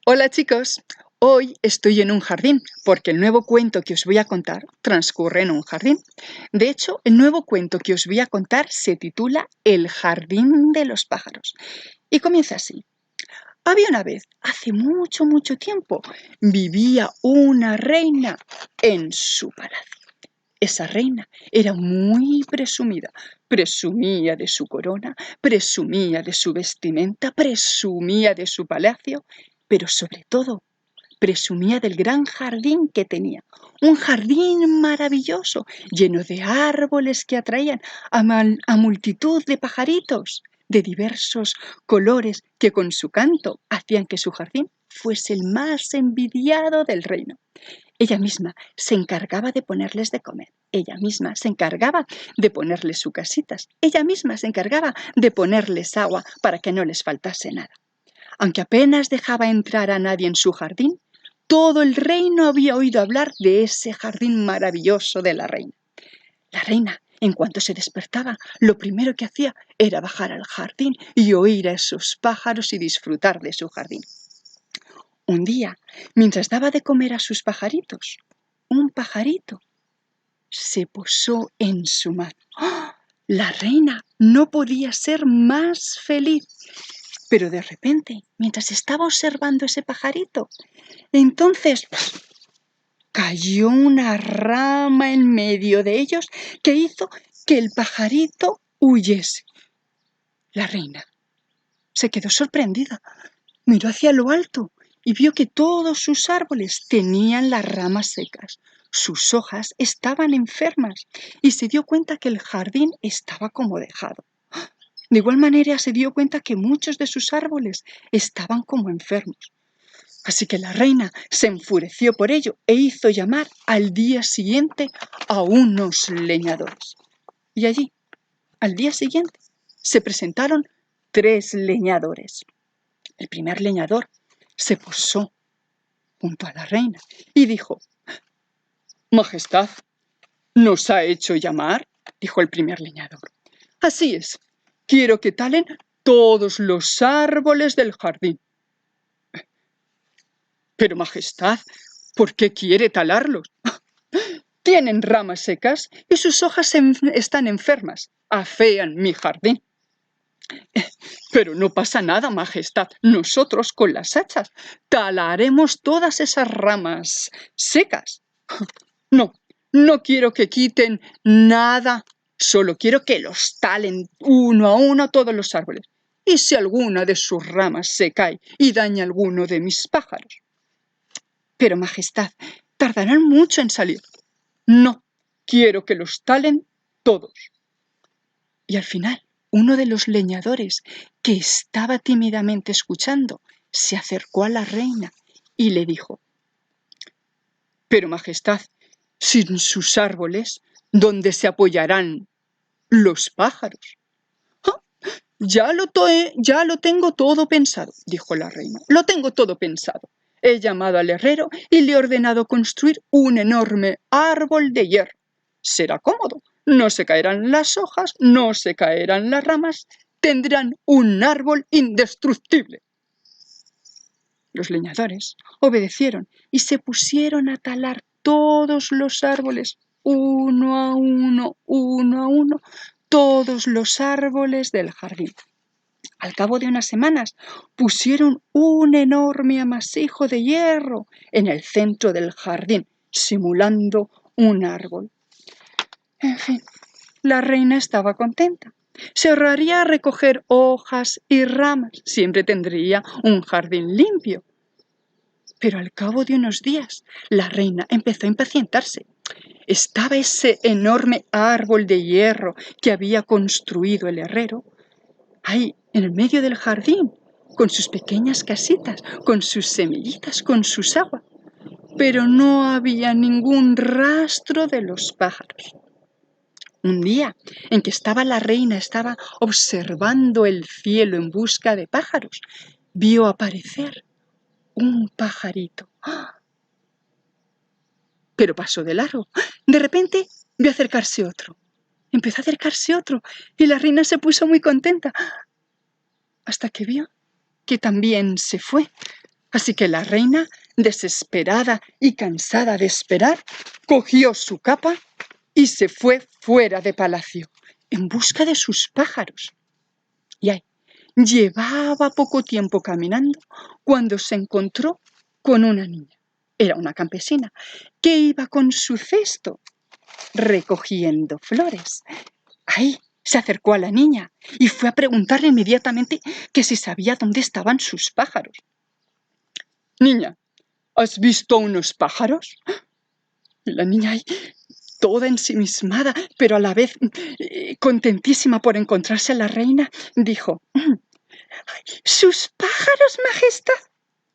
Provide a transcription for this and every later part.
Hola chicos, hoy estoy en un jardín porque el nuevo cuento que os voy a contar transcurre en un jardín. De hecho, el nuevo cuento que os voy a contar se titula El jardín de los pájaros y comienza así. Había una vez, hace mucho, mucho tiempo, vivía una reina en su palacio. Esa reina era muy presumida, presumía de su corona, presumía de su vestimenta, presumía de su palacio, pero sobre todo presumía del gran jardín que tenía, un jardín maravilloso, lleno de árboles que atraían a multitud de pajaritos de diversos colores que con su canto hacían que su jardín fuese el más envidiado del reino. Ella misma se encargaba de ponerles de comer, ella misma se encargaba de ponerles sus casitas, ella misma se encargaba de ponerles agua para que no les faltase nada. Aunque apenas dejaba entrar a nadie en su jardín, todo el reino había oído hablar de ese jardín maravilloso de la reina. La reina, en cuanto se despertaba, lo primero que hacía era bajar al jardín y oír a esos pájaros y disfrutar de su jardín. Un día, mientras daba de comer a sus pajaritos, un pajarito se posó en su mano. ¡Oh! La reina no podía ser más feliz. Pero de repente, mientras estaba observando ese pajarito, entonces cayó una rama en medio de ellos que hizo que el pajarito huyese. La reina se quedó sorprendida, miró hacia lo alto y vio que todos sus árboles tenían las ramas secas. Sus hojas estaban enfermas y se dio cuenta que el jardín estaba como dejado. De igual manera se dio cuenta que muchos de sus árboles estaban como enfermos. Así que la reina se enfureció por ello e hizo llamar al día siguiente a unos leñadores. Y allí, al día siguiente, se presentaron 3 leñadores. El primer leñador se posó junto a la reina y dijo: «Majestad, ¿nos ha hecho llamar?», dijo el primer leñador. «Así es, quiero que talen todos los árboles del jardín». «Pero, majestad, ¿por qué quiere talarlos?». «Tienen ramas secas y sus hojas están enfermas, afean mi jardín». «Pero no pasa nada, majestad, nosotros con las hachas talaremos todas esas ramas secas». «No, no quiero que quiten nada, solo quiero que los talen uno a uno todos los árboles. Y si alguna de sus ramas se cae y daña alguno de mis pájaros». «Pero, majestad, tardarán mucho en salir». «No, quiero que los talen todos». Y al final, uno de los leñadores, que estaba tímidamente escuchando, se acercó a la reina y le dijo: «Pero, majestad, sin sus árboles, ¿dónde se apoyarán los pájaros?». «¡Ah! Ya lo tengo todo pensado», dijo la reina. «Lo tengo todo pensado. He llamado al herrero y le he ordenado construir un enorme árbol de hierro. Será cómodo, no se caerán las hojas, no se caerán las ramas, tendrán un árbol indestructible». Los leñadores obedecieron y se pusieron a talar todos los árboles, uno a uno, todos los árboles del jardín. Al cabo de unas semanas pusieron un enorme amasijo de hierro en el centro del jardín, simulando un árbol. En fin, la reina estaba contenta. Se ahorraría a recoger hojas y ramas, siempre tendría un jardín limpio. Pero al cabo de unos días, la reina empezó a impacientarse. Estaba ese enorme árbol de hierro que había construido el herrero ahí, en el medio del jardín, con sus pequeñas casitas, con sus semillitas, con sus aguas. Pero no había ningún rastro de los pájaros. Un día en que la reina estaba observando el cielo en busca de pájaros, vio aparecer un pajarito. ¡Ah! Pero pasó de largo. De repente vio acercarse otro. Empezó a acercarse otro y la reina se puso muy contenta, hasta que vio que también se fue. Así que la reina, desesperada y cansada de esperar, cogió su capa y se fue fuera de palacio, en busca de sus pájaros. Y ahí, llevaba poco tiempo caminando cuando se encontró con una niña. Era una campesina que iba con su cesto recogiendo flores. Ahí se acercó a la niña y fue a preguntarle inmediatamente que si sabía dónde estaban sus pájaros. Niña, ¿has visto unos pájaros? Y la niña ahí, toda ensimismada, pero a la vez contentísima por encontrarse a la reina, dijo: ¿Sus pájaros, Majestad?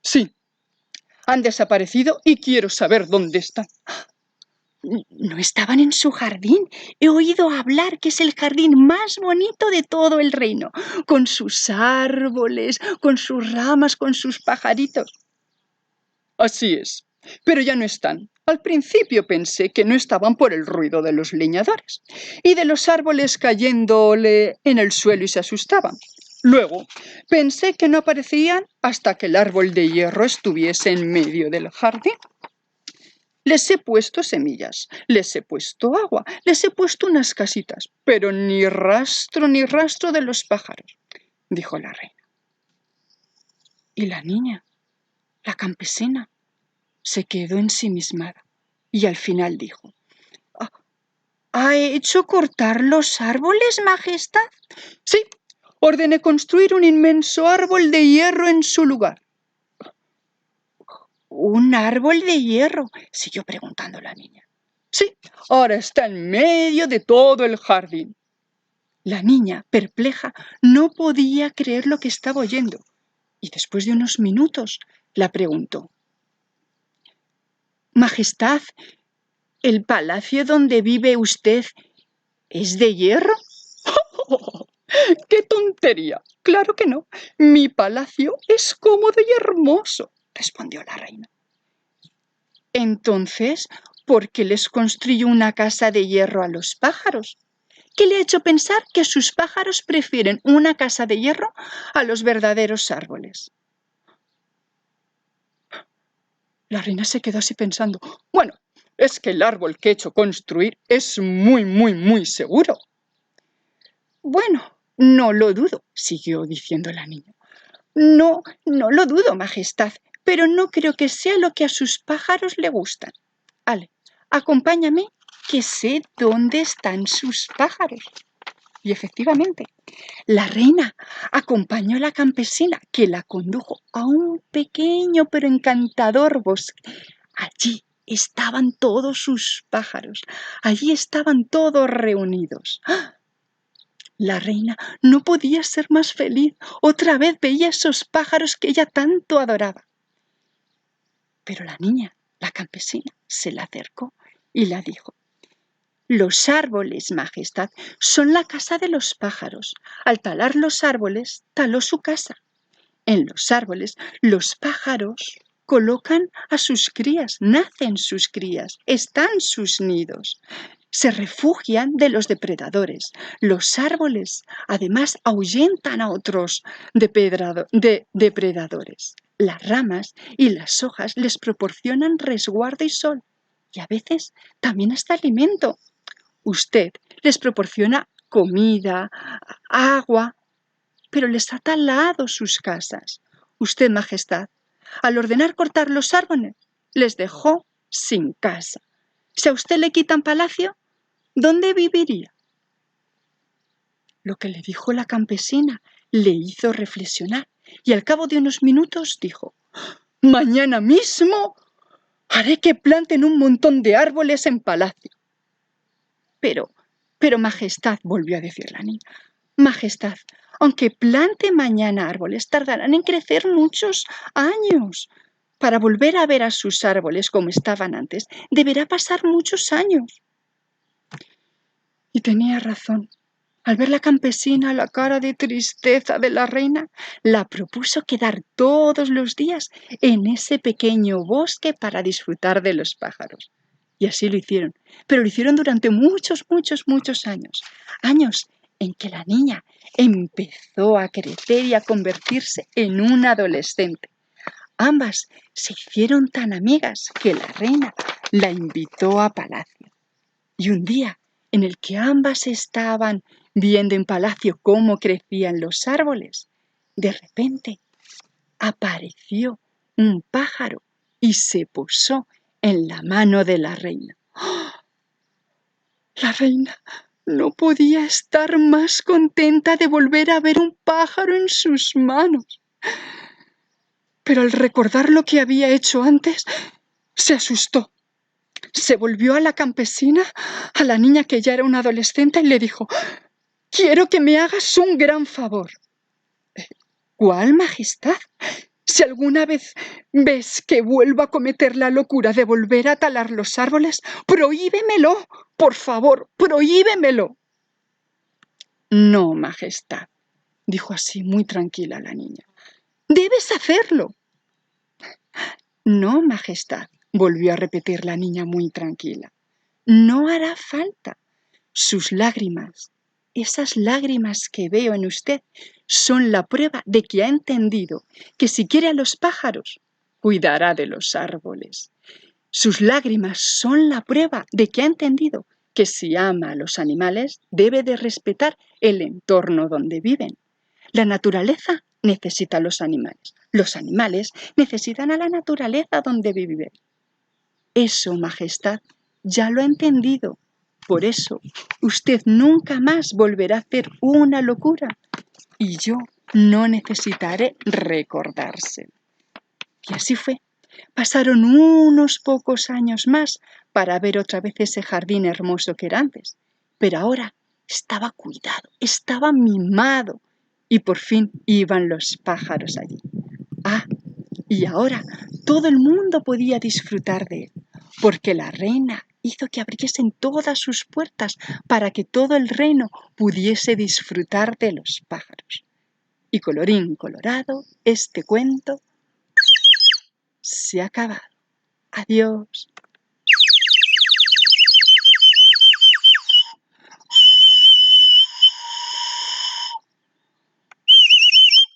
Sí, han desaparecido y quiero saber dónde están. No estaban en su jardín. He oído hablar que es el jardín más bonito de todo el reino, con sus árboles, con sus ramas, con sus pajaritos. Así es, pero ya no están. Al principio pensé que no estaban por el ruido de los leñadores y de los árboles cayéndole en el suelo y se asustaban. Luego pensé que no aparecían hasta que el árbol de hierro estuviese en medio del jardín. Les he puesto semillas, les he puesto agua, les he puesto unas casitas, pero ni rastro de los pájaros, dijo la reina. Y la niña, la campesina, se quedó ensimismada y al final dijo: ¿Ha hecho cortar los árboles, Majestad? Sí, ordené construir un inmenso árbol de hierro en su lugar. ¿Un árbol de hierro?, siguió preguntando la niña. Sí, ahora está en medio de todo el jardín. La niña, perpleja, no podía creer lo que estaba oyendo y después de unos minutos la preguntó: Majestad, ¿el palacio donde vive usted es de hierro? ¡Qué tontería! Claro que no. Mi palacio es cómodo y hermoso, respondió la reina. Entonces, ¿por qué les construyó una casa de hierro a los pájaros? ¿Qué le ha hecho pensar que sus pájaros prefieren una casa de hierro a los verdaderos árboles? La reina se quedó así pensando. Bueno, es que el árbol que he hecho construir es muy seguro. Bueno, no lo dudo, siguió diciendo la niña. No lo dudo, Majestad, pero no creo que sea lo que a sus pájaros le gustan. Ale, acompáñame, que sé dónde están sus pájaros. Y efectivamente, la reina acompañó a la campesina, que la condujo a un pequeño pero encantador bosque. Allí estaban todos sus pájaros, allí estaban todos reunidos. La reina no podía ser más feliz. Otra vez veía esos pájaros que ella tanto adoraba. Pero la niña, la campesina, se le acercó y la dijo: Los árboles, Majestad, son la casa de los pájaros. Al talar los árboles, taló su casa. En los árboles, los pájaros colocan a sus crías, nacen sus crías, están sus nidos. Se refugian de los depredadores. Los árboles, además, ahuyentan a otros depredadores. Las ramas y las hojas les proporcionan resguardo y sol, y a veces también hasta alimento. Usted les proporciona comida, agua, pero les ha talado sus casas. Usted, Majestad, al ordenar cortar los árboles, les dejó sin casa. Si a usted le quitan palacio, ¿dónde viviría? Lo que le dijo la campesina le hizo reflexionar y al cabo de unos minutos dijo: Mañana mismo haré que planten un montón de árboles en palacio. Pero, Majestad, volvió a decir la niña, Majestad, aunque plante mañana árboles, tardarán en crecer muchos años. Para volver a ver a sus árboles como estaban antes, deberá pasar muchos años. Y tenía razón. Al ver la campesina la cara de tristeza de la reina, la propuso quedar todos los días en ese pequeño bosque para disfrutar de los pájaros. Y así lo hicieron, pero lo hicieron durante muchos años. Años en que la niña empezó a crecer y a convertirse en una adolescente. Ambas se hicieron tan amigas que la reina la invitó a palacio. Y un día, en el que ambas estaban viendo en palacio cómo crecían los árboles, de repente apareció un pájaro y se posó en la mano de la reina. La reina no podía estar más contenta de volver a ver un pájaro en sus manos. Pero al recordar lo que había hecho antes, se asustó. Se volvió a la campesina, a la niña que ya era una adolescente, y le dijo: «Quiero que me hagas un gran favor». «¿Cuál, majestad? Si alguna vez ves que vuelvo a cometer la locura de volver a talar los árboles, prohíbemelo, por favor, prohíbemelo». «No, majestad», dijo así muy tranquila la niña. «Debes hacerlo». «No, majestad», volvió a repetir la niña muy tranquila. «No hará falta. Sus lágrimas, esas lágrimas que veo en usted, son la prueba de que ha entendido que si quiere a los pájaros, cuidará de los árboles. Sus lágrimas son la prueba de que ha entendido que si ama a los animales, debe de respetar el entorno donde viven. La naturaleza necesita a los animales necesitan a la naturaleza donde viven. Eso, majestad, ya lo ha entendido. Por eso, usted nunca más volverá a hacer una locura y yo no necesitaré recordárselo». Y así fue. Pasaron unos pocos años más para ver otra vez ese jardín hermoso que era antes, pero ahora estaba cuidado, estaba mimado y por fin iban los pájaros allí. Ah, y ahora todo el mundo podía disfrutar de él, porque la reina hizo que abriesen todas sus puertas para que todo el reino pudiese disfrutar de los pájaros. Y colorín colorado, este cuento se ha acabado. Adiós.